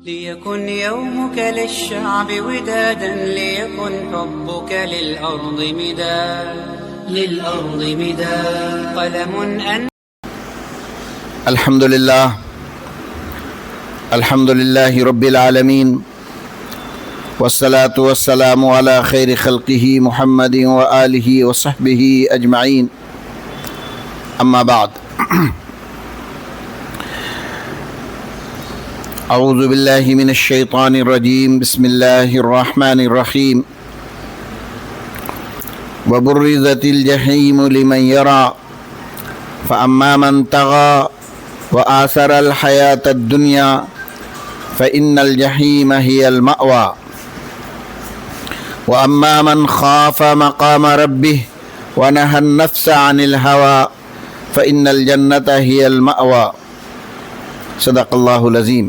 ليكن يومك للشعب ودادا ليكن حبك للأرض مداد قلم أن الحمد لله رب العالمين والصلاة والسلام على خير خلقه محمد وآله وصحبه أجمعين أما بعد أعوذ بالله من الشيطان الرجيم بسم الله الرحمن الرحيم وبرزت الجحيم لمن يرى فأما من طغى وآثر الحياة الدنيا فإن الجحيم هي المأوى وأما من خاف مقام ربه ونهى النفس عن الهوى فإن الجنة هي المأوى صدق اللہ العظیم۔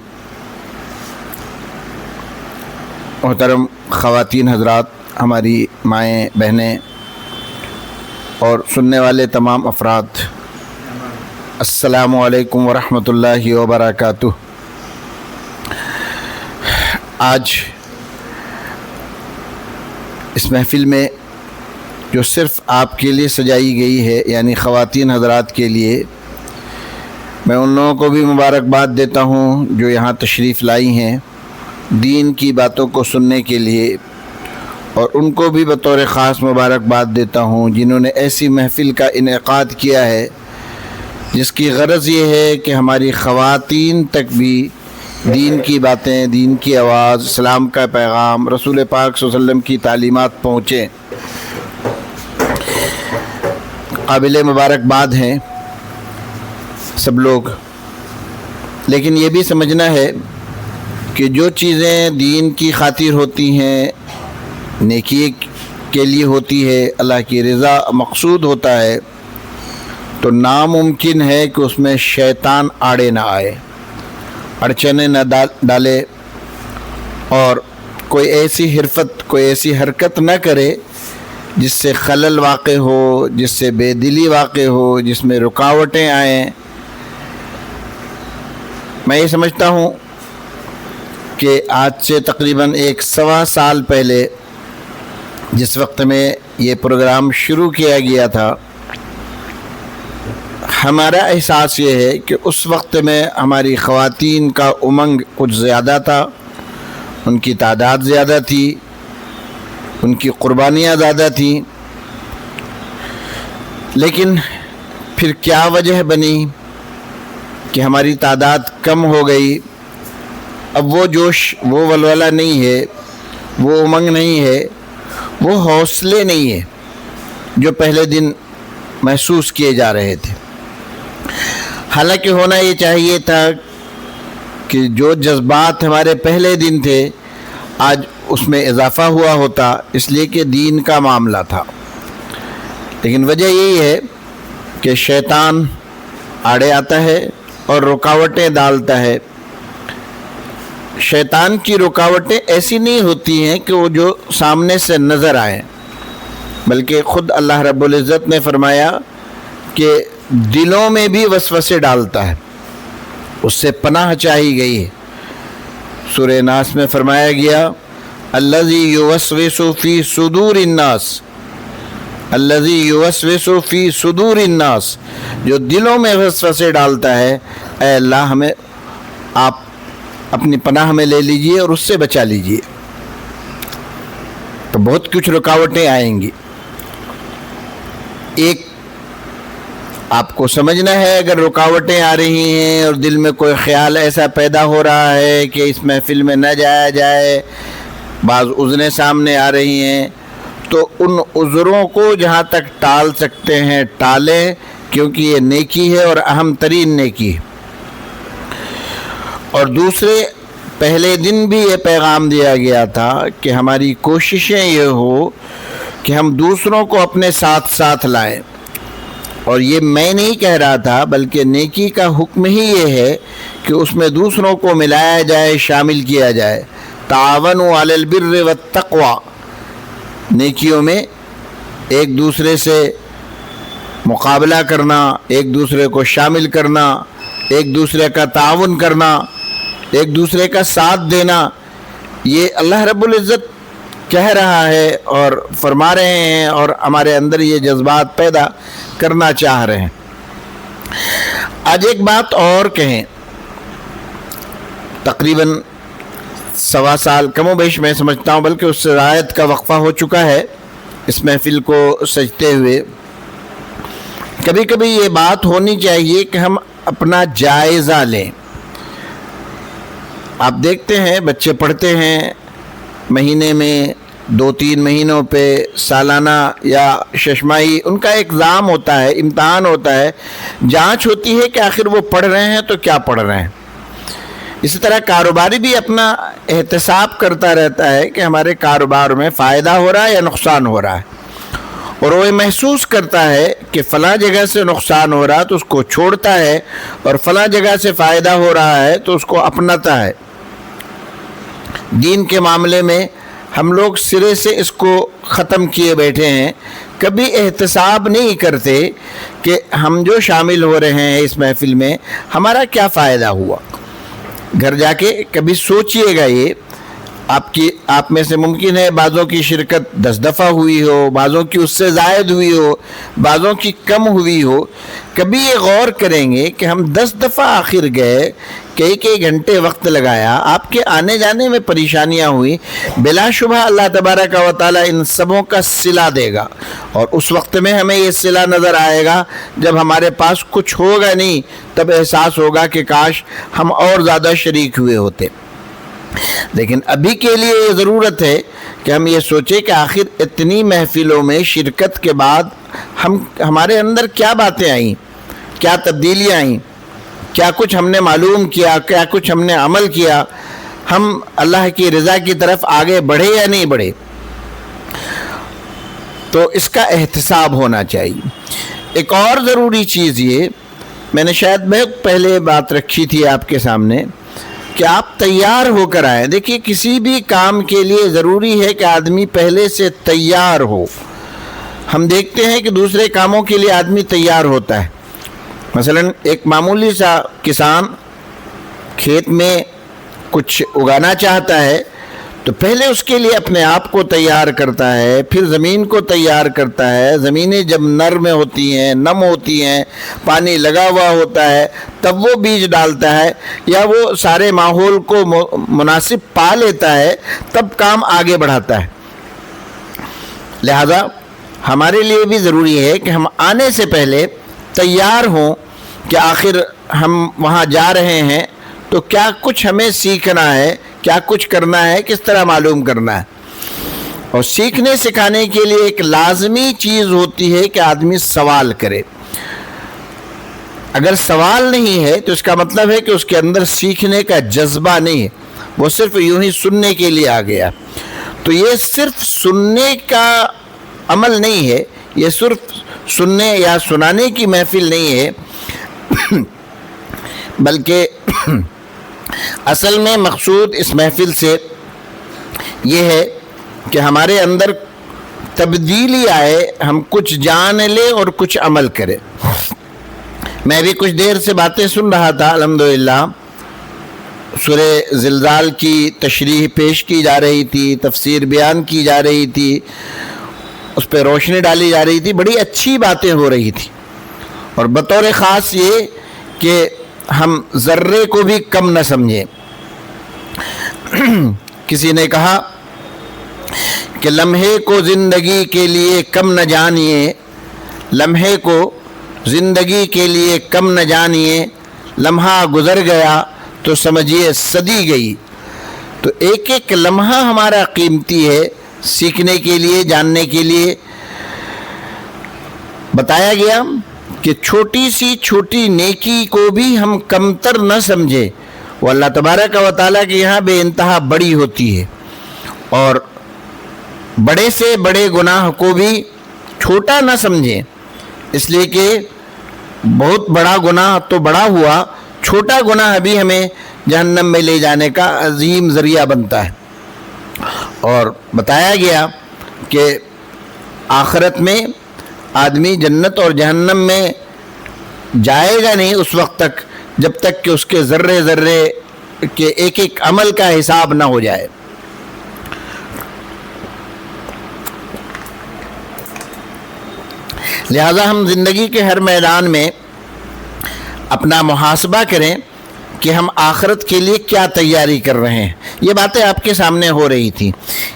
محترم خواتین حضرات، ہماری مائیں بہنیں اور سننے والے تمام افراد، السلام علیکم ورحمۃ اللہ وبرکاتہ۔ آج اس محفل میں جو صرف آپ کے لیے سجائی گئی ہے، یعنی خواتین حضرات کے لیے، میں ان لوگوں کو بھی مبارکباد دیتا ہوں جو یہاں تشریف لائی ہیں دین کی باتوں کو سننے کے لیے، اور ان کو بھی بطور خاص مبارکباد دیتا ہوں جنہوں نے ایسی محفل کا انعقاد کیا ہے جس کی غرض یہ ہے کہ ہماری خواتین تک بھی دین کی باتیں، دین کی آواز، اسلام کا پیغام، رسول پاک صلی اللہ علیہ وسلم کی تعلیمات پہنچیں۔ قابل مبارکباد ہیں سب لوگ، لیکن یہ بھی سمجھنا ہے کہ جو چیزیں دین کی خاطر ہوتی ہیں، نیکی کے لیے ہوتی ہے، اللہ کی رضا مقصود ہوتا ہے، تو ناممکن ہے کہ اس میں شیطان آڑے نہ آئے، اڑچنے نہ ڈالے، اور کوئی ایسی حرفت، کوئی ایسی حرکت نہ کرے جس سے خلل واقع ہو، جس سے بے دلی واقع ہو، جس میں رکاوٹیں آئیں۔ میں یہ سمجھتا ہوں کہ آج سے تقریباً 1.25 سال پہلے جس وقت میں یہ پروگرام شروع کیا گیا تھا، ہمارا احساس یہ ہے کہ اس وقت میں ہماری خواتین کا امنگ کچھ زیادہ تھا، ان کی تعداد زیادہ تھی، ان کی قربانیاں زیادہ تھیں، لیکن پھر کیا وجہ بنی کہ ہماری تعداد کم ہو گئی؟ اب وہ جوش، وہ ولولہ نہیں ہے، وہ امنگ نہیں ہے، وہ حوصلے نہیں ہے جو پہلے دن محسوس کیے جا رہے تھے۔ حالانکہ ہونا یہ چاہیے تھا کہ جو جذبات ہمارے پہلے دن تھے آج اس میں اضافہ ہوا ہوتا، اس لیے کہ دین کا معاملہ تھا، لیکن وجہ یہی ہے کہ شیطان آڑے آتا ہے اور رکاوٹیں ڈالتا ہے۔ شیطان کی رکاوٹیں ایسی نہیں ہوتی ہیں کہ وہ جو سامنے سے نظر آئیں، بلکہ خود اللہ رب العزت نے فرمایا کہ دلوں میں بھی وسوسے ڈالتا ہے، اس سے پناہ چاہی گئی ہے۔ سورہ ناس میں فرمایا گیا الذی یوسوس فی صدور الناس، الذی یوسوس فی صدور الناس، جو دلوں میں وسوسے ڈالتا ہے، اے اللہ ہمیں آپ اپنی پناہ میں لے لیجئے اور اس سے بچا لیجئے۔ تو بہت کچھ رکاوٹیں آئیں گی۔ ایک آپ کو سمجھنا ہے، اگر رکاوٹیں آ رہی ہیں اور دل میں کوئی خیال ایسا پیدا ہو رہا ہے کہ اس محفل میں نہ جایا جائے، بعض عذریں سامنے آ رہی ہیں، تو ان عذروں کو جہاں تک ٹال سکتے ہیں ٹالیں، کیونکہ یہ نیکی ہے اور اہم ترین نیکی ہے۔ اور دوسرے، پہلے دن بھی یہ پیغام دیا گیا تھا کہ ہماری کوششیں یہ ہو کہ ہم دوسروں کو اپنے ساتھ ساتھ لائیں، اور یہ میں نہیں کہہ رہا تھا بلکہ نیکی کا حکم ہی یہ ہے کہ اس میں دوسروں کو ملایا جائے، شامل کیا جائے۔ تعاونوا علی البر والتقوی، نیکیوں میں ایک دوسرے سے مقابلہ کرنا، ایک دوسرے کو شامل کرنا، ایک دوسرے کا تعاون کرنا، ایک دوسرے کا ساتھ دینا، یہ اللہ رب العزت کہہ رہا ہے اور فرما رہے ہیں اور ہمارے اندر یہ جذبات پیدا کرنا چاہ رہے ہیں۔ آج ایک بات اور کہیں، تقریباً 1.25 سال کم و بیش میں سمجھتا ہوں، بلکہ اس سے زائد کا وقفہ ہو چکا ہے اس محفل کو سجتے ہوئے۔ کبھی کبھی یہ بات ہونی چاہیے کہ ہم اپنا جائزہ لیں۔ آپ دیکھتے ہیں بچے پڑھتے ہیں مہینے میں 2-3 مہینوں پہ، سالانہ یا ششماہی ان کا ایگزام ہوتا ہے، امتحان ہوتا ہے، جانچ ہوتی ہے کہ آخر وہ پڑھ رہے ہیں تو کیا پڑھ رہے ہیں۔ اسی طرح کاروباری بھی اپنا احتساب کرتا رہتا ہے کہ ہمارے کاروبار میں فائدہ ہو رہا ہے یا نقصان ہو رہا ہے، اور وہ محسوس کرتا ہے کہ فلاں جگہ سے نقصان ہو رہا تو اس کو چھوڑتا ہے، اور فلاں جگہ سے فائدہ ہو رہا ہے تو اس کو اپناتا ہے۔ دین کے معاملے میں ہم لوگ سرے سے اس کو ختم کیے بیٹھے ہیں، کبھی احتساب نہیں کرتے کہ ہم جو شامل ہو رہے ہیں اس محفل میں ہمارا کیا فائدہ ہوا۔ گھر جا کے کبھی سوچئے گا، یہ آپ میں سے ممکن ہے بعضوں کی شرکت 10 دفعہ ہوئی ہو، بعضوں کی اس سے زائد ہوئی ہو، بعضوں کی کم ہوئی ہو۔ کبھی یہ غور کریں گے کہ ہم 10 دفعہ آخر گئے، کئی گھنٹے وقت لگایا، آپ کے آنے جانے میں پریشانیاں ہوئی، بلا شبہ اللہ تبارک و تعالیٰ ان سبوں کا صلہ دے گا، اور اس وقت میں ہمیں یہ صلہ نظر آئے گا جب ہمارے پاس کچھ ہوگا نہیں، تب احساس ہوگا کہ کاش ہم اور زیادہ شریک ہوئے ہوتے۔ لیکن ابھی کے لیے یہ ضرورت ہے کہ ہم یہ سوچیں کہ آخر اتنی محفلوں میں شرکت کے بعد ہمارے اندر کیا باتیں آئیں، کیا تبدیلیاں آئیں، کیا کچھ ہم نے معلوم کیا، کیا کچھ ہم نے عمل کیا، ہم اللہ کی رضا کی طرف آگے بڑھے یا نہیں بڑھے۔ تو اس کا احتساب ہونا چاہیے۔ ایک اور ضروری چیز یہ، میں نے شاید بہت پہلے بات رکھی تھی آپ کے سامنے، کہ آپ تیار ہو کر آئیں۔ دیکھیے کسی بھی کام کے لیے ضروری ہے کہ آدمی پہلے سے تیار ہو۔ ہم دیکھتے ہیں کہ دوسرے کاموں کے لیے آدمی تیار ہوتا ہے، مثلا ایک معمولی سا کسان کھیت میں کچھ اگانا چاہتا ہے تو پہلے اس کے لیے اپنے آپ کو تیار کرتا ہے، پھر زمین کو تیار کرتا ہے۔ زمینیں جب نرم ہوتی ہیں، نم ہوتی ہیں، پانی لگا ہوا ہوتا ہے، تب وہ بیج ڈالتا ہے، یا وہ سارے ماحول کو مناسب پا لیتا ہے، تب کام آگے بڑھاتا ہے۔ لہذا ہمارے لیے بھی ضروری ہے کہ ہم آنے سے پہلے تیار ہوں کہ آخر ہم وہاں جا رہے ہیں تو کیا کچھ ہمیں سیکھنا ہے، کیا کچھ کرنا ہے، کس طرح معلوم کرنا ہے۔ اور سیکھنے سکھانے کے لیے ایک لازمی چیز ہوتی ہے کہ آدمی سوال کرے۔ اگر سوال نہیں ہے تو اس کا مطلب ہے کہ اس کے اندر سیکھنے کا جذبہ نہیں ہے، وہ صرف یوں ہی سننے کے لیے آ گیا۔ تو یہ صرف سننے کا عمل نہیں ہے، یہ صرف سننے یا سنانے کی محفل نہیں ہے، بلکہ اصل میں مقصود اس محفل سے یہ ہے کہ ہمارے اندر تبدیلی آئے، ہم کچھ جان لیں اور کچھ عمل کریں۔ میں بھی کچھ دیر سے باتیں سن رہا تھا، الحمدللہ سورہ زلزال کی تشریح پیش کی جا رہی تھی، تفسیر بیان کی جا رہی تھی، اس پہ روشنی ڈالی جا رہی تھی، بڑی اچھی باتیں ہو رہی تھی، اور بطور خاص یہ کہ ہم ذرے کو بھی کم نہ سمجھیں۔ کسی نے کہا کہ لمحے کو زندگی کے لیے کم نہ جانیے، لمحے کو زندگی کے لیے کم نہ جانیے، لمحہ گزر گیا تو سمجھیے صدی گئی۔ تو ایک ایک لمحہ ہمارا قیمتی ہے، سیکھنے کے لیے، جاننے کے لیے۔ بتایا گیا کہ چھوٹی سی چھوٹی نیکی کو بھی ہم کمتر نہ سمجھیں، وہ اللہ تبارک و تعالیٰ کے یہاں بے انتہا بڑی ہوتی ہے، اور بڑے سے بڑے گناہ کو بھی چھوٹا نہ سمجھیں، اس لیے کہ بہت بڑا گناہ تو بڑا ہوا، چھوٹا گناہ بھی ہمیں جہنم میں لے جانے کا عظیم ذریعہ بنتا ہے۔ اور بتایا گیا کہ آخرت میں آدمی جنت اور جہنم میں جائے گا نہیں اس وقت تک جب تک کہ اس کے ذرے ذرے کے ایک ایک عمل کا حساب نہ ہو جائے. لہذا ہم زندگی کے ہر میدان میں اپنا محاسبہ کریں کہ ہم آخرت کے لیے کیا تیاری کر رہے ہیں. یہ باتیں آپ کے سامنے ہو رہی تھیں.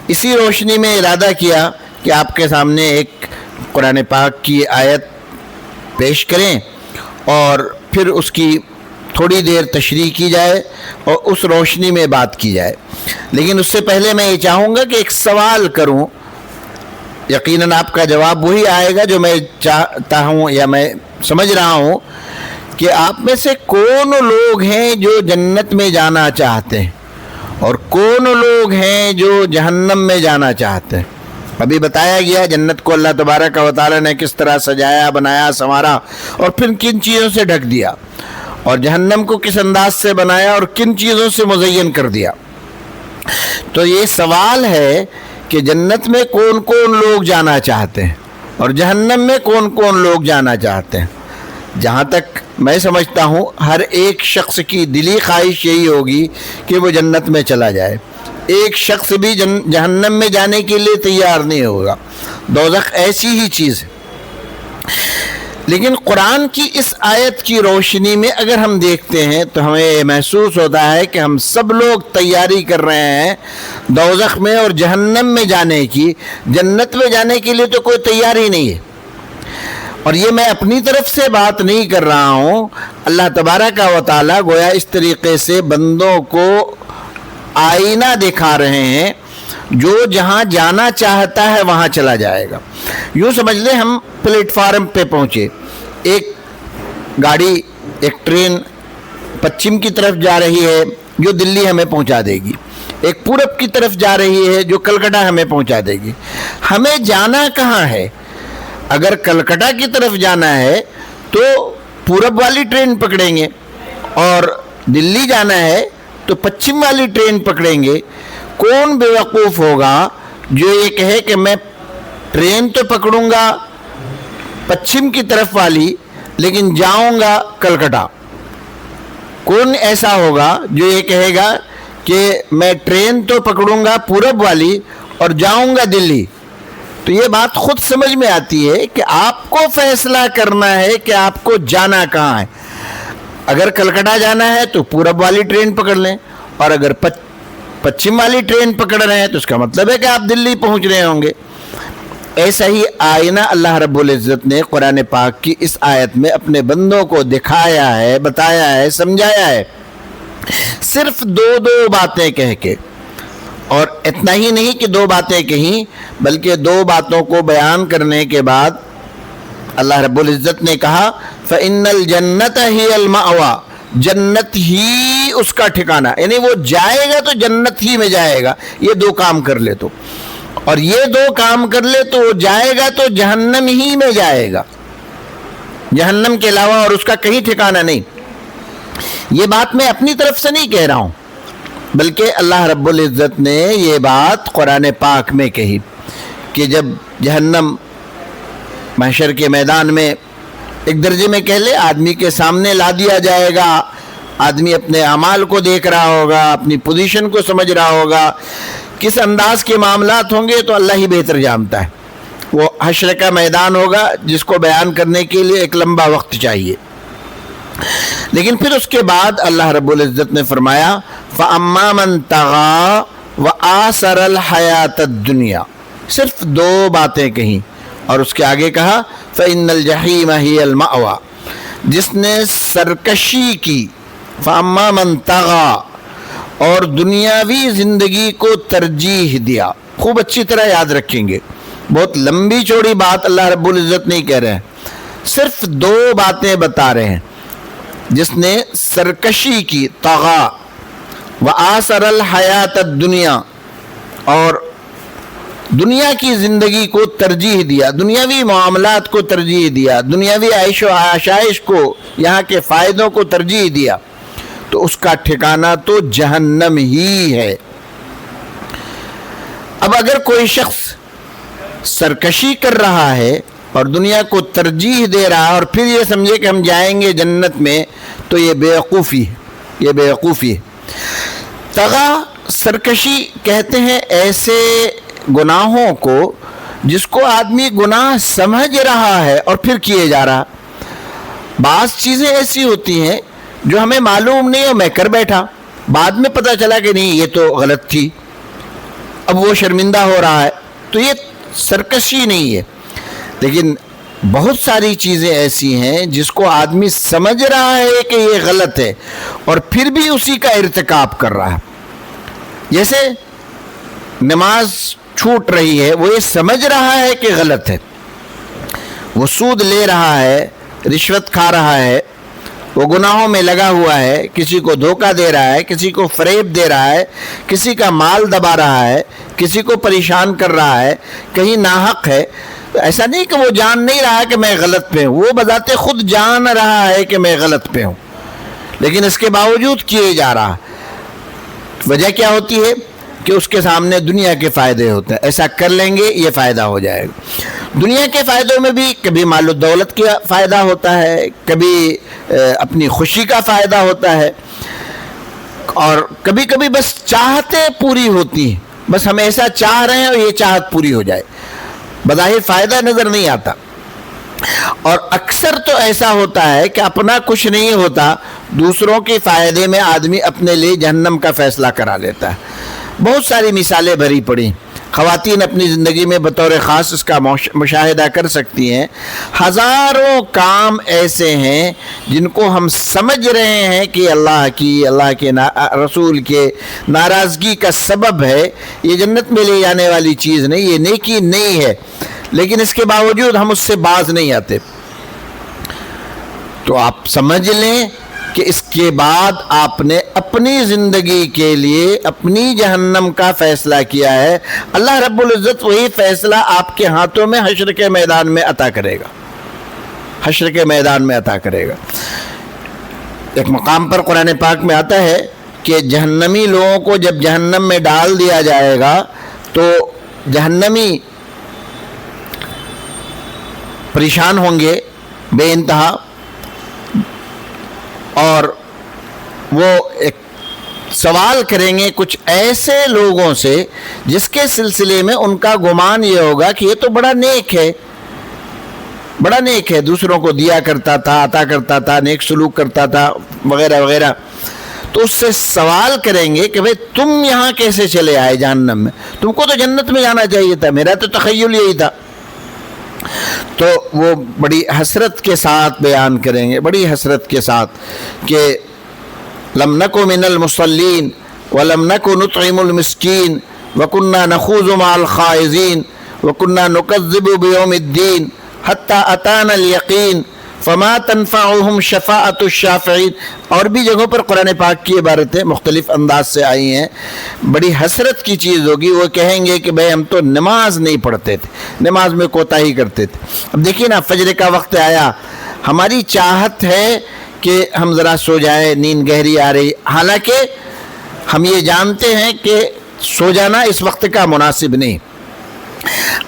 اسی روشنی میں ارادہ کیا کہ آپ کے سامنے ایک قرآن پاک کی آیت پیش کریں اور پھر اس کی تھوڑی دیر تشریح کی جائے اور اس روشنی میں بات کی جائے. لیکن اس سے پہلے میں یہ چاہوں گا کہ ایک سوال کروں. یقیناً آپ کا جواب وہی آئے گا جو میں چاہتا ہوں یا میں سمجھ رہا ہوں کہ آپ میں سے کون لوگ ہیں جو جنت میں جانا چاہتے ہیں اور کون لوگ ہیں جو جہنم میں جانا چاہتے ہیں. ابھی بتایا گیا جنت کو اللہ تبارک و تعالیٰ نے کس طرح سجایا، بنایا، سنوارا اور پھر کن چیزوں سے ڈھک دیا، اور جہنم کو کس انداز سے بنایا اور کن چیزوں سے مزین کر دیا. تو یہ سوال ہے کہ جنت میں کون کون لوگ جانا چاہتے ہیں اور جہنم میں کون کون لوگ جانا چاہتے ہیں. جہاں تک میں سمجھتا ہوں ہر ایک شخص کی دلی خواہش یہی ہوگی کہ وہ جنت میں چلا جائے. ایک شخص بھی جہنم میں جانے کے لیے تیار نہیں ہوگا. دوزخ ایسی ہی چیز ہے. لیکن قرآن کی اس آیت کی روشنی میں اگر ہم دیکھتے ہیں تو ہمیں یہ محسوس ہوتا ہے کہ ہم سب لوگ تیاری کر رہے ہیں دوزخ میں اور جہنم میں جانے کی. جنت میں جانے کے لیے تو کوئی تیاری نہیں ہے. اور یہ میں اپنی طرف سے بات نہیں کر رہا ہوں. اللہ تبارک و تعالیٰ گویا اس طریقے سے بندوں کو آئینہ دکھا رہے ہیں جو جہاں جانا چاہتا ہے وہاں چلا جائے گا. یوں سمجھ لیں ہم پلیٹ فارم پہ پہنچے. ایک گاڑی، ایک ٹرین پچھم کی طرف جا رہی ہے جو دلی ہمیں پہنچا دے گی. ایک پورب کی طرف جا رہی ہے جو کلکتہ ہمیں پہنچا دے گی. ہمیں جانا کہاں ہے؟ اگر کلکتہ کی طرف جانا ہے تو پورب والی ٹرین پکڑیں گے، اور دلی جانا ہے تو پچھم والی ٹرین پکڑیں گے. کون بے وقوف ہوگا جو یہ کہے کہ میں ٹرین تو پکڑوں گا پچھم کی طرف والی لیکن جاؤں گا کلکتہ؟ کون ایسا ہوگا جو یہ کہے گا کہ میں ٹرین تو پکڑوں گا پورب والی اور جاؤں گا دلی؟ تو یہ بات خود سمجھ میں آتی ہے کہ آپ کو فیصلہ کرنا ہے کہ آپ کو جانا کہاں ہے. اگر کلکتہ جانا ہے تو پورب والی ٹرین پکڑ لیں، اور اگر پچھم والی ٹرین پکڑ رہے ہیں تو اس کا مطلب ہے کہ آپ دلی پہنچ رہے ہوں گے. ایسا ہی آئینہ اللہ رب العزت نے قرآن پاک کی اس آیت میں اپنے بندوں کو دکھایا ہے، بتایا ہے، سمجھایا ہے، صرف دو باتیں کہہ کے. اور اتنا ہی نہیں کہ دو باتیں کہیں، بلکہ دو باتوں کو بیان کرنے کے بعد اللہ رب العزت نے کہا فَإِنَّ الْجَنَّةَ هِيَ الْمَأْوَى، جنت ہی اس کا ٹھکانہ، یعنی وہ جائے گا تو جنت ہی میں جائے گا. یہ دو کام کر لے تو، اور یہ دو کام کر لے تو وہ جائے گا تو جہنم ہی میں جائے گا، جہنم کے علاوہ اور اس کا کہیں ٹھکانہ نہیں. یہ بات میں اپنی طرف سے نہیں کہہ رہا ہوں، بلکہ اللہ رب العزت نے یہ بات قرآن پاک میں کہی کہ جب جہنم محشر کے میدان میں ایک درجے میں کہہ لے آدمی کے سامنے لا دیا جائے گا. آدمی اپنے اعمال کو دیکھ رہا ہوگا، اپنی پوزیشن کو سمجھ رہا ہوگا، کس انداز کے معاملات ہوں گے تو اللہ ہی بہتر جانتا ہے. وہ حشر کا میدان ہوگا جس کو بیان کرنے کے لیے ایک لمبا وقت چاہیے. لیکن پھر اس کے بعد اللہ رب العزت نے فرمایا فَأَمَّا مَن طَغَىٰ وَآثَرَ الْحَيَاةَ الدُّنْيَا. صرف دو باتیں کہیں اور اس کے آگے کہا فَإِنَّ الْجَحِيمَ هِيَ الْمَأْوَىٰ. جس نے سرکشی کی، فَأَمَّا مَن طَغَىٰ، اور دنیاوی زندگی کو ترجیح دیا. خوب اچھی طرح یاد رکھیں گے، بہت لمبی چوڑی بات اللہ رب العزت نہیں کہہ رہے ہیں، صرف دو باتیں بتا رہے ہیں. جس نے سرکشی کی، طغا، وآثر الحیات الدنیا، اور دنیا کی زندگی کو ترجیح دیا، دنیاوی معاملات کو ترجیح دیا، دنیاوی عیش و آشائش کو، یہاں کے فائدوں کو ترجیح دیا، تو اس کا ٹھکانہ تو جہنم ہی ہے. اب اگر کوئی شخص سرکشی کر رہا ہے اور دنیا کو ترجیح دے رہا ہے اور پھر یہ سمجھے کہ ہم جائیں گے جنت میں، تو یہ بیوقوفی ہے، یہ بیوقوفی ہے. طغا سرکشی کہتے ہیں ایسے گناہوں کو جس کو آدمی گناہ سمجھ رہا ہے اور پھر کیے جا رہا. بعض چیزیں ایسی ہوتی ہیں جو ہمیں معلوم نہیں اور میں کر بیٹھا, بعد میں پتہ چلا کہ نہیں یہ تو غلط تھی, اب وہ شرمندہ ہو رہا ہے, تو یہ سرکشی نہیں ہے. لیکن بہت ساری چیزیں ایسی ہیں جس کو آدمی سمجھ رہا ہے کہ یہ غلط ہے اور پھر بھی اسی کا ارتکاب کر رہا ہے. جیسے نماز چھوٹ رہی ہے, وہ یہ سمجھ رہا ہے کہ غلط ہے, وہ سود لے رہا ہے, رشوت کھا رہا ہے, وہ گناہوں میں لگا ہوا ہے, کسی کو دھوکہ دے رہا ہے, کسی کو فریب دے رہا ہے, کسی کا مال دبا رہا ہے, کسی کو پریشان کر رہا ہے, کہیں ناحق ہے. ایسا نہیں کہ وہ جان نہیں رہا کہ میں غلط پہ ہوں, وہ بذات خود جان رہا ہے کہ میں غلط پہ ہوں, لیکن اس کے باوجود کیے جا رہا. وجہ کیا ہوتی ہے کہ اس کے سامنے دنیا کے فائدے ہوتے ہیں, ایسا کر لیں گے یہ فائدہ ہو جائے گا. دنیا کے فائدوں میں بھی کبھی مال و دولت کا فائدہ ہوتا ہے, کبھی اپنی خوشی کا فائدہ ہوتا ہے, اور کبھی کبھی بس چاہتے پوری ہوتی ہیں, بس ہم ایسا چاہ رہے ہیں اور یہ چاہت پوری ہو جائے, بظاہر فائدہ نظر نہیں آتا. اور اکثر تو ایسا ہوتا ہے کہ اپنا کچھ نہیں ہوتا, دوسروں کے فائدے میں آدمی اپنے لیے جہنم کا فیصلہ کرا لیتا ہے. بہت ساری مثالیں بھری پڑی, خواتین اپنی زندگی میں بطور خاص اس کا مشاہدہ کر سکتی ہیں. ہزاروں کام ایسے ہیں جن کو ہم سمجھ رہے ہیں کہ اللہ کے رسول کے ناراضگی کا سبب ہے, یہ جنت میں لے جانے والی چیز نہیں, یہ نیکی نہیں ہے, لیکن اس کے باوجود ہم اس سے باز نہیں آتے. تو آپ سمجھ لیں کہ اس کے بعد آپ نے اپنی زندگی کے لیے اپنی جہنم کا فیصلہ کیا ہے. اللہ رب العزت وہی فیصلہ آپ کے ہاتھوں میں حشر کے میدان میں عطا کرے گا, حشر کے میدان میں عطا کرے گا. ایک مقام پر قرآن پاک میں آتا ہے کہ جہنمی لوگوں کو جب جہنم میں ڈال دیا جائے گا تو جہنمی پریشان ہوں گے بے انتہا, اور وہ ایک سوال کریں گے کچھ ایسے لوگوں سے جس کے سلسلے میں ان کا گمان یہ ہوگا کہ یہ تو بڑا نیک ہے, بڑا نیک ہے, دوسروں کو دیا کرتا تھا, عطا کرتا تھا, نیک سلوک کرتا تھا, وغیرہ وغیرہ. تو اس سے سوال کریں گے کہ بھئی تم یہاں کیسے چلے آئے جہنم میں, تم کو تو جنت میں جانا چاہیے تھا, میرا تو تخیل یہی تھا. تو وہ بڑی حسرت کے ساتھ بیان کریں گے, بڑی حسرت کے ساتھ, کہ لم نکو من المصلین ولم نکو نطعم المسکین وکننا نخوض مع الخائضین وکننا نکذب بیوم الدین حتی اتانا الیقین فما تنفعهم شفاعت الشافعین. اور بھی جگہوں پر قرآن پاک کی عبارتیں مختلف انداز سے آئی ہیں. بڑی حسرت کی چیز ہوگی, وہ کہیں گے کہ بھئی ہم تو نماز نہیں پڑھتے تھے, نماز میں کوتاہی کرتے تھے. اب دیکھیے نا, فجر کا وقت آیا, ہماری چاہت ہے کہ ہم ذرا سو جائیں, نیند گہری آ رہی, حالانکہ ہم یہ جانتے ہیں کہ سو جانا اس وقت کا مناسب نہیں.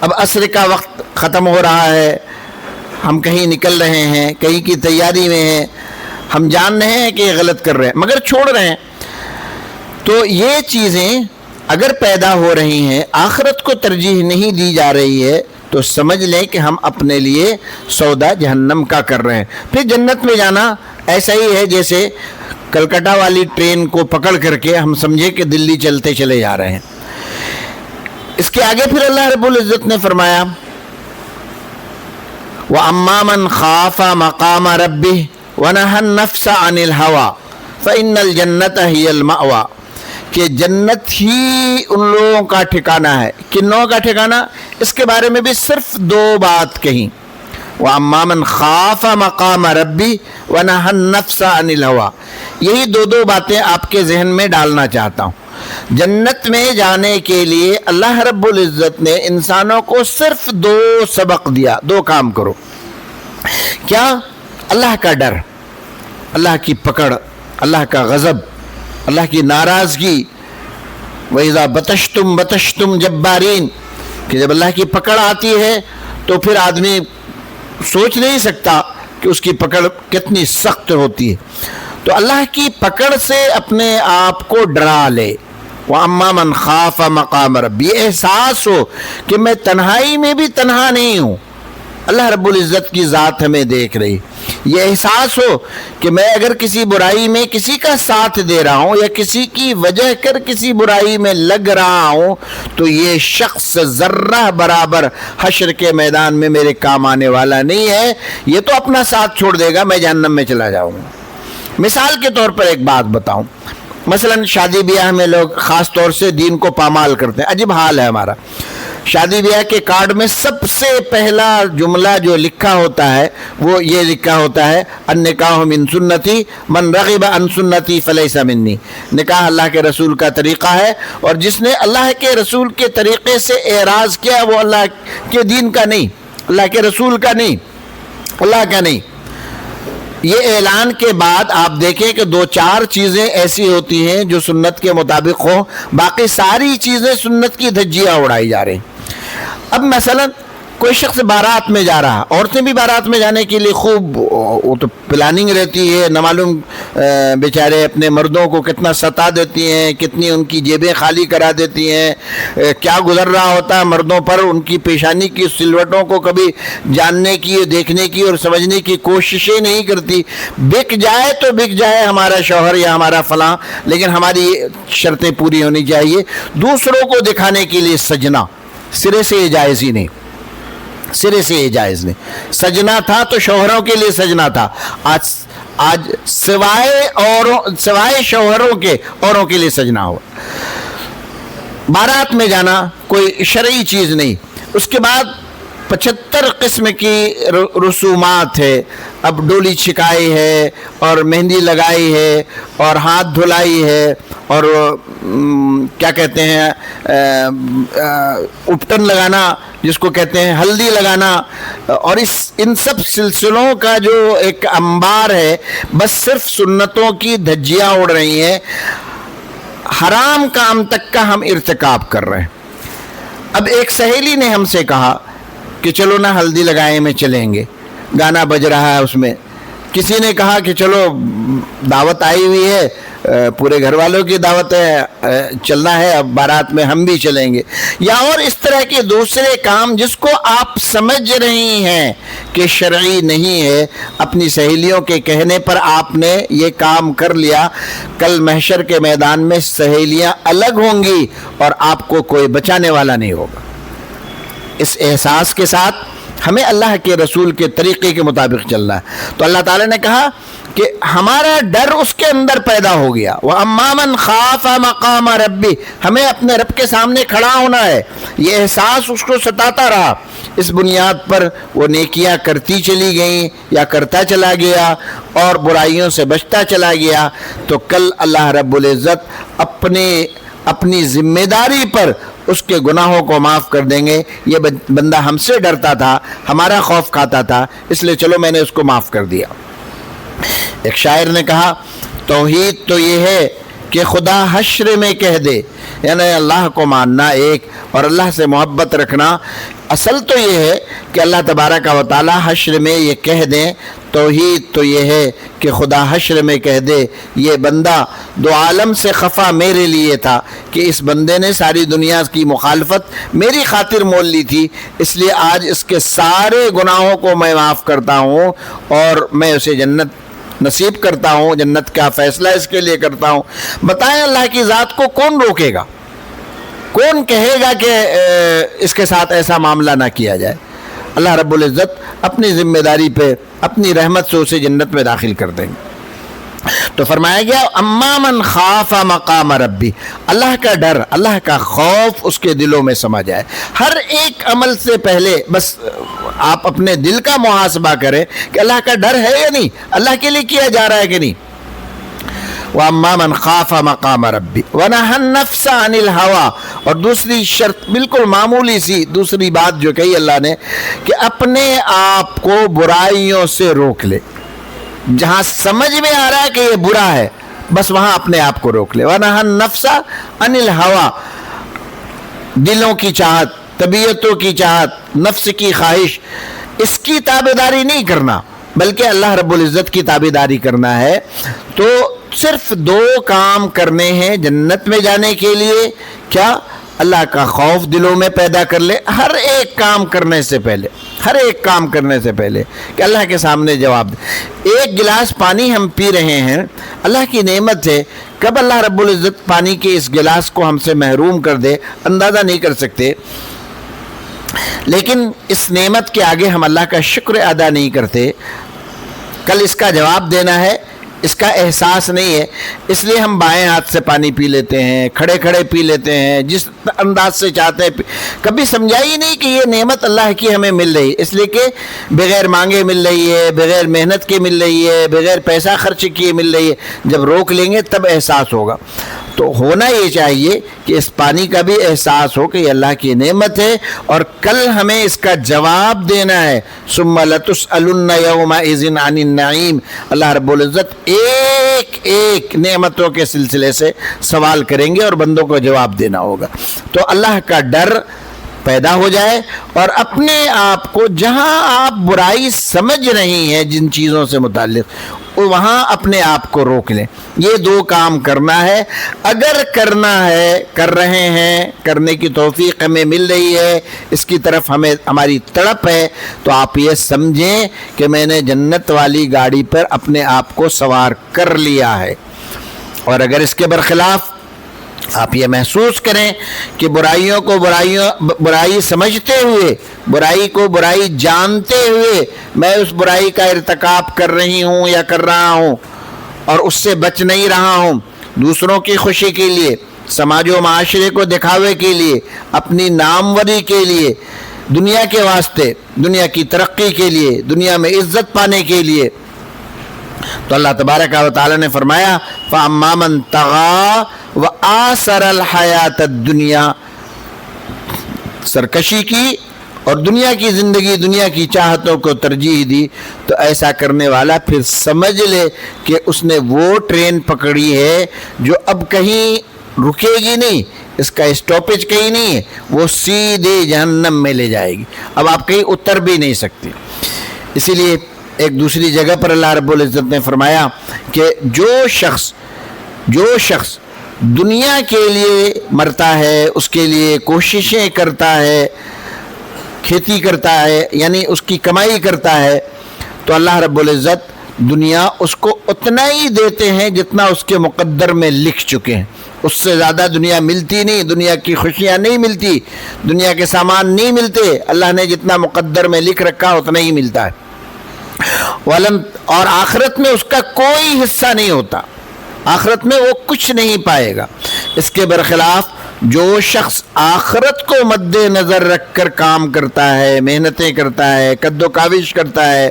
اب عصر کا وقت ختم ہو رہا ہے, ہم کہیں نکل رہے ہیں, کہیں کی تیاری میں ہیں, ہم جان رہے ہیں کہ یہ غلط کر رہے ہیں مگر چھوڑ رہے ہیں. تو یہ چیزیں اگر پیدا ہو رہی ہیں, آخرت کو ترجیح نہیں دی جا رہی ہے, تو سمجھ لیں کہ ہم اپنے لیے سودا جہنم کا کر رہے ہیں. پھر جنت میں جانا ایسا ہی ہے جیسے کلکتہ والی ٹرین کو پکڑ کر کے ہم سمجھے کہ دلی چلتے چلے جا رہے ہیں. اس کے آگے پھر اللہ رب العزت نے فرمایا وَأَمَّا مَنْ خَافَ مَقَامَ رَبِّهِ وَنَهَى النَّفْسَ عَنِ الْهَوَى فَإِنَّ الْجَنَّةَ هِيَ الْمَأْوَى. کہ جنت ہی ان لوگوں کا ٹھکانہ ہے. کن لوگوں کا ٹھکانہ؟ اس کے بارے میں بھی صرف دو بات کہیں, وَأَمَّا مَنْ خَافَ مَقَامَ رَبِّهِ وَنَهَى النَّفْسَ عَنِ الْهَوَى. یہی دو باتیں آپ کے ذہن میں ڈالنا چاہتا ہوں. جنت میں جانے کے لیے اللہ رب العزت نے انسانوں کو صرف دو سبق دیا, دو کام کرو. کیا؟ اللہ کا ڈر, اللہ کی پکڑ, اللہ کا غضب, اللہ کی ناراضگی. وَإِذَا بَطَشْتُمْ بَطَشْتُمْ جَبَّارِينَ, کہ جب اللہ کی پکڑ آتی ہے تو پھر آدمی سوچ نہیں سکتا کہ اس کی پکڑ کتنی سخت ہوتی ہے. تو اللہ کی پکڑ سے اپنے آپ کو ڈرا لے. وَأَمَّا مَنْ خَافَ مَقَامَ رَبِّ، یہ احساس ہو کہ میں تنہائی میں بھی تنہا نہیں ہوں، اللہ رب العزت کی ذات ہمیں دیکھ رہی. یہ احساس ہو کہ میں اگر کسی برائی میں کسی کا ساتھ دے رہا ہوں یا کسی کی وجہ کر کسی برائی میں لگ رہا ہوں تو یہ شخص ذرہ برابر حشر کے میدان میں میرے کام آنے والا نہیں ہے، یہ تو اپنا ساتھ چھوڑ دے گا، میں جہنم میں چلا جاؤں گا. مثال کے طور پر ایک بات بتاؤں، مثلا شادی بیاہ میں لوگ خاص طور سے دین کو پامال کرتے ہیں. عجیب حال ہے ہمارا. شادی بیاہ کے کارڈ میں سب سے پہلا جملہ جو لکھا ہوتا ہے وہ یہ لکھا ہوتا ہے النکاح من سنتی من رغب عن سنتی فلیس منی. نکاح اللہ کے رسول کا طریقہ ہے، اور جس نے اللہ کے رسول کے طریقے سے اعراض کیا وہ اللہ کے دین کا نہیں، اللہ کے رسول کا نہیں، اللہ کا نہیں. یہ اعلان کے بعد آپ دیکھیں کہ 2-4 چیزیں ایسی ہوتی ہیں جو سنت کے مطابق ہوں، باقی ساری چیزیں سنت کی دھجیاں اڑائی جا رہی ہیں. اب مثلا کوئی شخص بارات میں جا رہا، عورتیں بھی بارات میں جانے کے لیے خوب وہ تو پلاننگ رہتی ہے، نہ معلوم بیچارے اپنے مردوں کو کتنا ستا دیتی ہیں، کتنی ان کی جیبیں خالی کرا دیتی ہیں، کیا گزر رہا ہوتا ہے مردوں پر، ان کی پیشانی کی سلوٹوں کو کبھی جاننے کی، دیکھنے کی اور سمجھنے کی کوششیں نہیں کرتی. بک جائے تو بک جائے ہمارا شوہر یا ہمارا فلاں، لیکن ہماری شرطیں پوری ہونی چاہیے. دوسروں کو دکھانے کے لیے سجنا سرے سے یہ جائز ہی نہیں، سرے سے یہ جائز نہیں. سجنا تھا تو شوہروں کے لیے سجنا تھا، آج سوائے شوہروں کے اوروں کے لیے سجنا ہوا. بارات میں جانا کوئی شرعی چیز نہیں. اس کے بعد 75 قسم کی رسومات ہے. اب ڈولی چھکائی ہے اور مہندی لگائی ہے اور ہاتھ دھلائی ہے اور کیا کہتے ہیں اپٹن لگانا جس کو کہتے ہیں ہلدی لگانا، اور ان سب سلسلوں کا جو ایک انبار ہے، بس صرف سنتوں کی دھجیاں اڑ رہی ہیں، حرام کام تک کا ہم ارتکاب کر رہے ہیں. اب ایک سہیلی نے ہم سے کہا کہ چلو نا ہلدی لگائے میں چلیں گے، گانا بج رہا ہے اس میں. کسی نے کہا کہ چلو دعوت آئی ہوئی ہے، پورے گھر والوں کی دعوت ہے، چلنا ہے، اب بارات میں ہم بھی چلیں گے. یا اور اس طرح کے دوسرے کام جس کو آپ سمجھ رہی ہیں کہ شرعی نہیں ہے، اپنی سہیلیوں کے کہنے پر آپ نے یہ کام کر لیا. کل محشر کے میدان میں سہیلیاں الگ ہوں گی اور آپ کو کوئی بچانے والا نہیں ہوگا. اس احساس کے ساتھ ہمیں اللہ کے رسول کے طریقے کے مطابق چلنا ہے. تو اللہ تعالیٰ نے کہا کہ ہمارا ڈر اس کے اندر پیدا ہو گیا. وَأَمَّا مَنْ خَافَ مَقَامَ رَبِّ، ہمیں اپنے رب کے سامنے کھڑا ہونا ہے. یہ احساس اس کو ستاتا رہا. اس بنیاد پر وہ نیکیاں کرتی چلی گئیں یا کرتا چلا گیا اور برائیوں سے بچتا چلا گیا، تو کل اللہ رب العزت اپنی ذمہ داری پر اس کے گناہوں کو معاف کر دیں گے. یہ بندہ ہم سے ڈرتا تھا، ہمارا خوف کھاتا تھا، اس لیے چلو میں نے اس کو معاف کر دیا. ایک شاعر نے کہا توحید تو یہ ہے کہ خدا حشر میں کہہ دے، یعنی اللہ کو ماننا ایک اور اللہ سے محبت رکھنا. اصل تو یہ ہے کہ اللہ تبارک و تعالی حشر میں یہ کہہ دیں. توحید تو یہ ہے کہ خدا حشر میں کہہ دے یہ بندہ 2 عالم سے خفا میرے لیے تھا کہ اس بندے نے ساری دنیا کی مخالفت میری خاطر مول لی تھی، اس لیے آج اس کے سارے گناہوں کو میں معاف کرتا ہوں اور میں اسے جنت نصیب کرتا ہوں، جنت کا فیصلہ اس کے لیے کرتا ہوں. بتائیں اللہ کی ذات کو کون روکے گا؟ کون کہے گا کہ اس کے ساتھ ایسا معاملہ نہ کیا جائے؟ اللہ رب العزت اپنی ذمہ داری پہ اپنی رحمت سے اسے جنت میں داخل کر دیں گے. تو فرمایا گیا اما من خاف مقام ربی، اللہ کا ڈر، اللہ کا خوف اس کے دلوں میں سما جائے. ہر ایک عمل سے پہلے بس آپ اپنے دل کا محاسبہ کریں کہ اللہ کا ڈر ہے یا نہیں، اللہ کے لیے کیا جا رہا ہے کہ نہیں. وَأَمَّا مَنْ خَافَ مَقَامَ رَبِّ وَنَهَى النَّفْسَ عَنِ الْهَوَىٰ، اور دوسری شرط بالکل معمولی سی دوسری بات جو کہی اللہ نے کہ اپنے آپ کو برائیوں سے روک لے. جہاں سمجھ میں آ رہا ہے کہ یہ برا ہے بس وہاں اپنے آپ کو روک لے. وَنَهَى النَّفْسَ عَنِ الْهَوَىٰ، دلوں کی چاہت، طبیعتوں کی چاہت، نفس کی خواہش، اس کی تابعداری نہیں کرنا. بلکہ اللہ رب العزت کی تابعداری کرنا ہے تو صرف 2 کام کرنے ہیں جنت میں جانے کے لیے. کیا؟ اللہ کا خوف دلوں میں پیدا کر لے ہر ایک کام کرنے سے پہلے کہ اللہ کے سامنے جواب دے. 1 گلاس پانی ہم پی رہے ہیں، اللہ کی نعمت ہے. کب اللہ رب العزت پانی کے اس گلاس کو ہم سے محروم کر دے اندازہ نہیں کر سکتے، لیکن اس نعمت کے آگے ہم اللہ کا شکر ادا نہیں کرتے. کل اس کا جواب دینا ہے، اس کا احساس نہیں ہے، اس لیے ہم بائیں ہاتھ سے پانی پی لیتے ہیں، کھڑے کھڑے پی لیتے ہیں، جس انداز سے چاہتے ہیں. کبھی سمجھا ہی نہیں کہ یہ نعمت اللہ کی ہمیں مل رہی ہے، اس لیے کہ بغیر مانگے مل رہی ہے، بغیر محنت کے مل رہی ہے، بغیر پیسہ خرچ کیے مل رہی ہے. جب روک لیں گے تب احساس ہوگا. تو ہونا یہ چاہیے کہ اس پانی کا بھی احساس ہو کہ یہ اللہ کی نعمت ہے اور کل ہمیں اس کا جواب دینا ہے. ثم لتسألن یومئذ عن النعیم. اللہ رب العزت ایک نعمتوں کے سلسلے سے سوال کریں گے اور بندوں کو جواب دینا ہوگا. تو اللہ کا ڈر پیدا ہو جائے اور اپنے آپ کو جہاں آپ برائی سمجھ رہی ہیں جن چیزوں سے متعلق وہاں اپنے آپ کو روک لیں. یہ 2 کام کرنا ہے. اگر کرنا ہے، کر رہے ہیں، کرنے کی توفیق ہمیں مل رہی ہے، اس کی طرف ہماری تڑپ ہے، تو آپ یہ سمجھیں کہ میں نے جنت والی گاڑی پر اپنے آپ کو سوار کر لیا ہے. اور اگر اس کے برخلاف آپ یہ محسوس کریں کہ برائیوں کو برائی سمجھتے ہوئے، برائی کو برائی جانتے ہوئے میں اس برائی کا ارتکاب کر رہی ہوں یا کر رہا ہوں اور اس سے بچ نہیں رہا ہوں، دوسروں کی خوشی کے لیے، سماج و معاشرے کو دکھاوے کے لیے، اپنی ناموری کے لیے، دنیا کے واسطے، دنیا کی ترقی کے لیے، دنیا میں عزت پانے کے لیے، تو اللہ تبارک و تعالی نے فرمایا فَأَمَّا مَن طَغَىٰ وَآثَرَ الْحَيَاةَ الدُّنْيَا، سرکشی کی اور دنیا کی زندگی، دنیا کی چاہتوں کو ترجیح دی، تو ایسا کرنے والا پھر سمجھ لے کہ اس نے وہ ٹرین پکڑی ہے جو اب کہیں رکے گی نہیں، اس کا اسٹاپیج کہیں نہیں ہے، وہ سیدھے جہنم میں لے جائے گی. اب آپ کہیں اتر بھی نہیں سکتے. اسی لیے ایک دوسری جگہ پر اللہ رب العزت نے فرمایا کہ جو شخص دنیا کے لیے مرتا ہے، اس کے لیے کوششیں کرتا ہے، کھیتی کرتا ہے، یعنی اس کی کمائی کرتا ہے، تو اللہ رب العزت دنیا اس کو اتنا ہی دیتے ہیں جتنا اس کے مقدر میں لکھ چکے ہیں. اس سے زیادہ دنیا ملتی نہیں، دنیا کی خوشیاں نہیں ملتی، دنیا کے سامان نہیں ملتے. اللہ نے جتنا مقدر میں لکھ رکھا اتنا ہی ملتا ہے. اور آخرت میں اس کا کوئی حصہ نہیں ہوتا، آخرت میں وہ کچھ نہیں پائے گا. اس کے برخلاف جو شخص آخرت کو مد نظر رکھ کر کام کرتا ہے، محنتیں کرتا ہے، کد و کاوش کرتا ہے،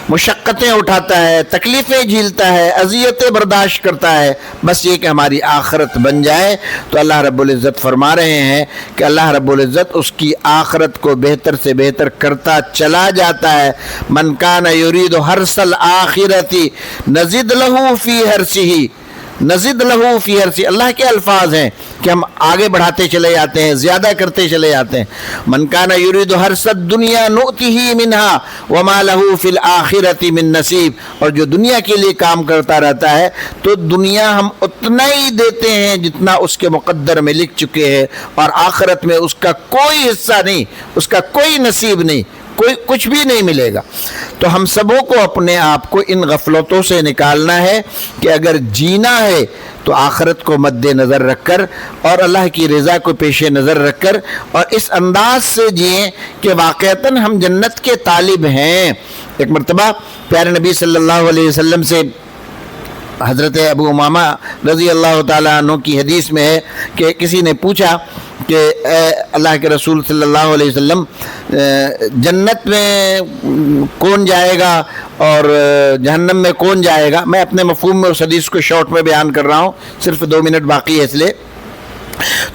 مشقتیں اٹھاتا ہے، تکلیفیں جھیلتا ہے، اذیتیں برداشت کرتا ہے، بس یہ کہ ہماری آخرت بن جائے، تو اللہ رب العزت فرما رہے ہیں کہ اللہ رب العزت اس کی آخرت کو بہتر سے بہتر کرتا چلا جاتا ہے. من کان یرید حرث الآخرۃ نزد لہ فی حرثہ، نزد لہو فی حرثہ، اللہ کے الفاظ ہیں کہ ہم آگے بڑھاتے چلے جاتے ہیں، زیادہ کرتے چلے جاتے ہیں. من کان یرید حرث الدنیا نؤتہ منہا وما لہ فی الآخرۃ من نصیب. اور جو دنیا کے لیے کام کرتا رہتا ہے تو دنیا ہم اتنا ہی دیتے ہیں جتنا اس کے مقدر میں لکھ چکے ہیں، اور آخرت میں اس کا کوئی حصہ نہیں، اس کا کوئی نصیب نہیں، کوئی کچھ بھی نہیں ملے گا. تو ہم سبوں کو اپنے آپ کو ان غفلتوں سے نکالنا ہے کہ اگر جینا ہے تو آخرت کو مد نظر رکھ کر اور اللہ کی رضا کو پیش نظر رکھ کر اور اس انداز سے جئیں کہ واقعتاً ہم جنت کے طالب ہیں. ایک مرتبہ پیارے نبی صلی اللہ علیہ وسلم سے حضرت ابو امامہ رضی اللہ تعالیٰ عنہ کی حدیث میں ہے کہ کسی نے پوچھا کہ اے اللہ کے رسول صلی اللہ علیہ وسلم، جنت میں کون جائے گا اور جہنم میں کون جائے گا؟ میں اپنے مفہوم میں اس حدیث کو شارٹ میں بیان کر رہا ہوں، صرف 2 منٹ باقی ہے اس لیے.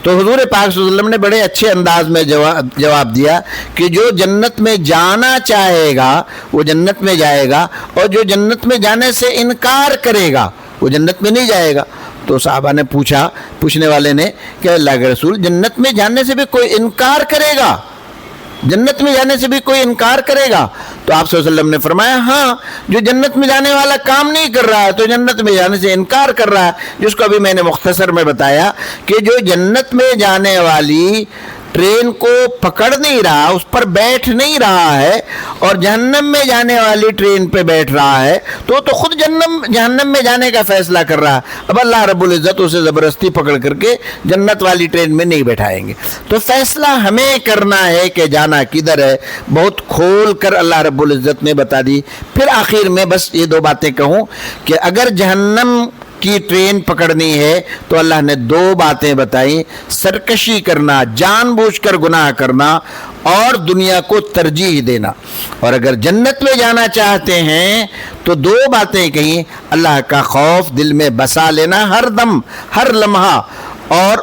تو حضور پاک صلی اللہ علیہ وسلم نے بڑے اچھے انداز میں جواب دیا کہ جو جنت میں جانا چاہے گا وہ جنت میں جائے گا، اور جو جنت میں جانے سے انکار کرے گا وہ جنت میں نہیں جائے گا. تو صحابہ نے پوچھنے والے نے کہ اللہ کے رسول، جنت میں جانے سے بھی کوئی انکار کرے گا؟ جنت میں جانے سے بھی کوئی انکار کرے گا؟ تو تو آپ صلی اللہ علیہ وسلم نے فرمایا ہاں جو جنت میں جانے والا کام نہیں کر رہا ہے تو جنت میں جانے سے انکار کر رہا ہے، جس کو ابھی میں نے مختصر میں بتایا کہ جو جنت میں جانے والی ٹرین کو پکڑ نہیں رہا، اس پر بیٹھ نہیں رہا ہے، اور جہنم میں جانے والی ٹرین پہ بیٹھ رہا ہے تو خود جہنم میں جانے کا فیصلہ کر رہا ہے۔ اب اللہ رب العزت اسے زبردستی پکڑ کر کے جنت والی ٹرین میں نہیں بیٹھائیں گے۔ تو فیصلہ ہمیں کرنا ہے کہ جانا کدھر ہے، بہت کھول کر اللہ رب العزت نے بتا دی۔ پھر آخر میں بس یہ دو باتیں کہوں کہ اگر جہنم کی ٹرین پکڑنی ہے تو اللہ نے دو باتیں بتائیں، سرکشی کرنا، جان بوجھ کر گناہ کرنا، اور دنیا کو ترجیح دینا۔ اور اگر جنت میں جانا چاہتے ہیں تو دو باتیں کہیں، اللہ کا خوف دل میں بسا لینا ہر دم ہر لمحہ، اور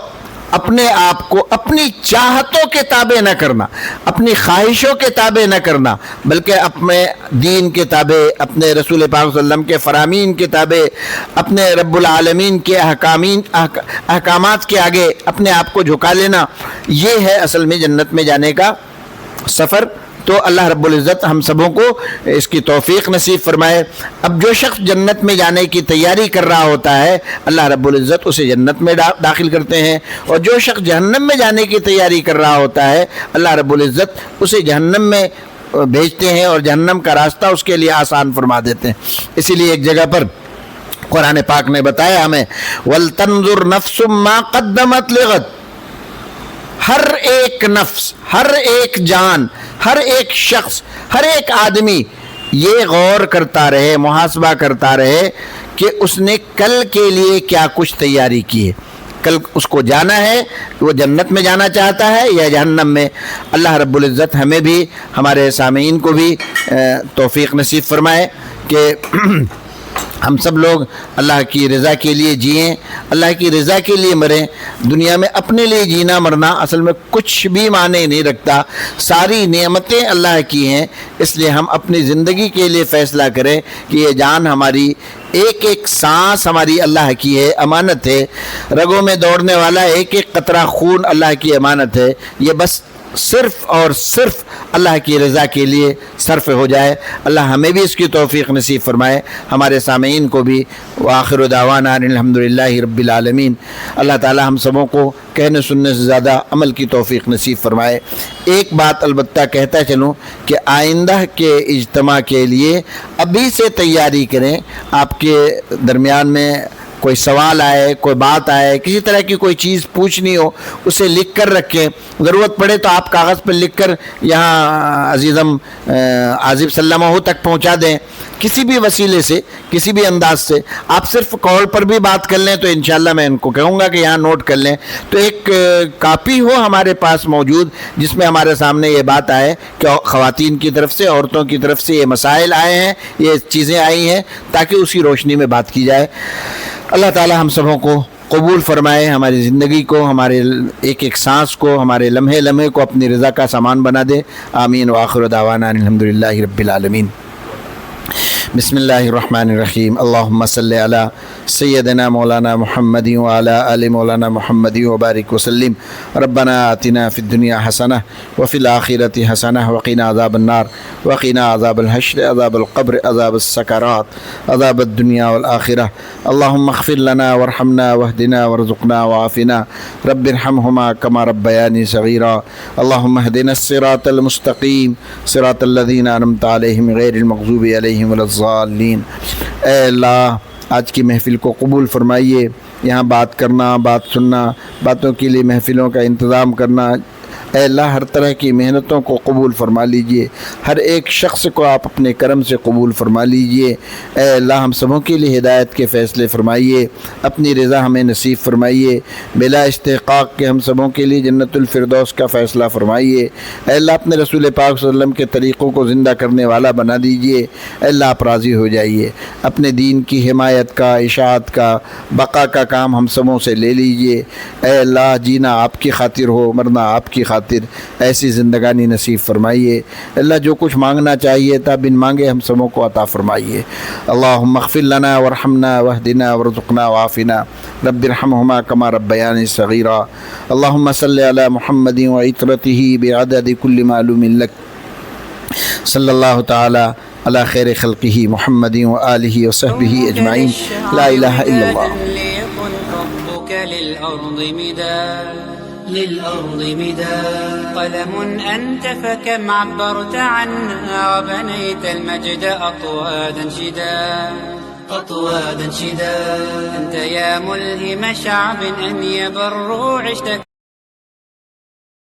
اپنے آپ کو اپنی چاہتوں کے تابع نہ کرنا، اپنی خواہشوں کے تابع نہ کرنا، بلکہ اپنے دین کے تابع، اپنے رسول پاک صلی اللہ علیہ وسلم کے فرامین کے تابع، اپنے رب العالمین کے احکامات کے آگے اپنے آپ کو جھکا لینا، یہ ہے اصل میں جنت میں جانے کا سفر۔ تو اللہ رب العزت ہم سبوں کو اس کی توفیق نصیب فرمائے۔ اب جو شخص جنت میں جانے کی تیاری کر رہا ہوتا ہے اللہ رب العزت اسے جنت میں داخل کرتے ہیں، اور جو شخص جہنم میں جانے کی تیاری کر رہا ہوتا ہے اللہ رب العزت اسے جہنم میں بھیجتے ہیں اور جہنم کا راستہ اس کے لیے آسان فرما دیتے ہیں۔ اسی لیے ایک جگہ پر قرآن پاک نے بتایا ہمیں وَلْتَنْظُرْ نَفْسٌ مَا قَدَّمَتْ لِغَدٍ، ہر ایک نفس، ہر ایک جان، ہر ایک شخص، ہر ایک آدمی یہ غور کرتا رہے، محاسبہ کرتا رہے کہ اس نے کل کے لیے کیا کچھ تیاری کی ہے۔ کل اس کو جانا ہے، وہ جنت میں جانا چاہتا ہے یا جہنم میں۔ اللہ رب العزت ہمیں بھی ہمارے سامعین کو بھی توفیق نصیب فرمائے کہ ہم سب لوگ اللہ کی رضا کے لیے جئیں، اللہ کی رضا کے لیے مریں۔ دنیا میں اپنے لیے جینا مرنا اصل میں کچھ بھی معنی نہیں رکھتا، ساری نعمتیں اللہ کی ہیں، اس لیے ہم اپنی زندگی کے لیے فیصلہ کریں کہ یہ جان ہماری، ایک ایک سانس ہماری اللہ کی ہے، امانت ہے، رگوں میں دوڑنے والا ایک ایک قطرہ خون اللہ کی امانت ہے، یہ بس صرف اور صرف اللہ کی رضا کے لیے صرف ہو جائے۔ اللہ ہمیں بھی اس کی توفیق نصیب فرمائے، ہمارے سامعین کو بھی۔ وآخر دعوانا الحمدللہ رب العالمین۔ اللہ تعالی ہم سبوں کو کہنے سننے سے زیادہ عمل کی توفیق نصیب فرمائے۔ ایک بات البتہ کہتا چلوں کہ آئندہ کے اجتماع کے لیے ابھی سے تیاری کریں۔ آپ کے درمیان میں کوئی سوال آئے، کوئی بات آئے، کسی طرح کی کوئی چیز پوچھنی ہو، اسے لکھ کر رکھیں، ضرورت پڑے تو آپ کاغذ پر لکھ کر یہاں عزیزم عازب سلمہ تک پہنچا دیں، کسی بھی وسیلے سے، کسی بھی انداز سے۔ آپ صرف کال پر بھی بات کر لیں تو انشاءاللہ میں ان کو کہوں گا کہ یہاں نوٹ کر لیں، تو ایک کاپی ہو ہمارے پاس موجود جس میں ہمارے سامنے یہ بات آئے کہ خواتین کی طرف سے، عورتوں کی طرف سے یہ مسائل آئے ہیں، یہ چیزیں آئی ہیں، تاکہ اسی روشنی میں بات کی جائے۔ اللہ تعالی ہم سبوں کو قبول فرمائے، ہماری زندگی کو، ہمارے ایک ایک سانس کو، ہمارے لمحے لمحے کو اپنی رضا کا سامان بنا دے۔ آمین۔ وآخر دعوانا الحمدللہ رب العالمین۔ بسم اللہ الرحمن الرحیم۔ اللہم صلی علی سیدنا مولانا محمد وعلی آل مولانا محمد وبارک وسلم۔ ربنا آتنا فی الدنیا حسنہ وفی الآخرۃ حسنہ وقنا عذاب النار وقنا عذاب الحشر عذاب القبر عذاب السکرات عذاب الدنیا والآخرہ۔ اللہم اغفر لنا وارحمنا واہدنا وارزقنا وعافنا رب ارحمہما کما ربیانی صغیرا۔ اللہم اہدنا الصراط المستقیم صراط الذین انعمت علیہم غیر المغضوب علیہم ولا الضالین۔ اے اللہ آج کی محفل کو قبول فرمائیے، یہاں بات کرنا، بات سننا، باتوں کے لیے محفلوں کا انتظام کرنا، اے اللہ ہر طرح کی محنتوں کو قبول فرما لیجئے، ہر ایک شخص کو آپ اپنے کرم سے قبول فرما لیجئے۔ اے اللہ ہم سبوں کے لیے ہدایت کے فیصلے فرمائیے، اپنی رضا ہمیں نصیب فرمائیے، بلا استحقاق کے ہم سبوں کے لیے جنت الفردوس کا فیصلہ فرمائیے۔ اے اللہ اپنے رسول پاک صلی اللہ علیہ وسلم کے طریقوں کو زندہ کرنے والا بنا دیجئے۔ اے اللہ آپ راضی ہو جائیے، اپنے دین کی حمایت کا، اشاعت کا، بقا کا کام ہم سبوں سے لے لیجئے۔ اے اللہ جینا آپ کی خاطر ہو، مرنا آپ کی خاطر، ایسی زندگانی نصیب فرمائیے۔ اللہ جو کچھ مانگنا چاہیے تھا بن مانگے ہم سبوں کو عطا فرمائیے۔ اللہم اغفر لنا وارحمنا واہدنا وارزقنا وعافنا رب ارحمہما کما ربیانی صغیرا۔ اللہم صلی علی محمد وعطرتہ بعدد کل معلوم لک صلی اللہ تعالی علی خیر خلقہ محمد وآلہ وصحبہ اجمعین. لا الہ الا اللہ. ليكن حبك للأرض مداد قلم أنت فكم عبرت عنا وبنيت المجد أطوادا شداد أنت يا ملهم شعب أن يبروا عشت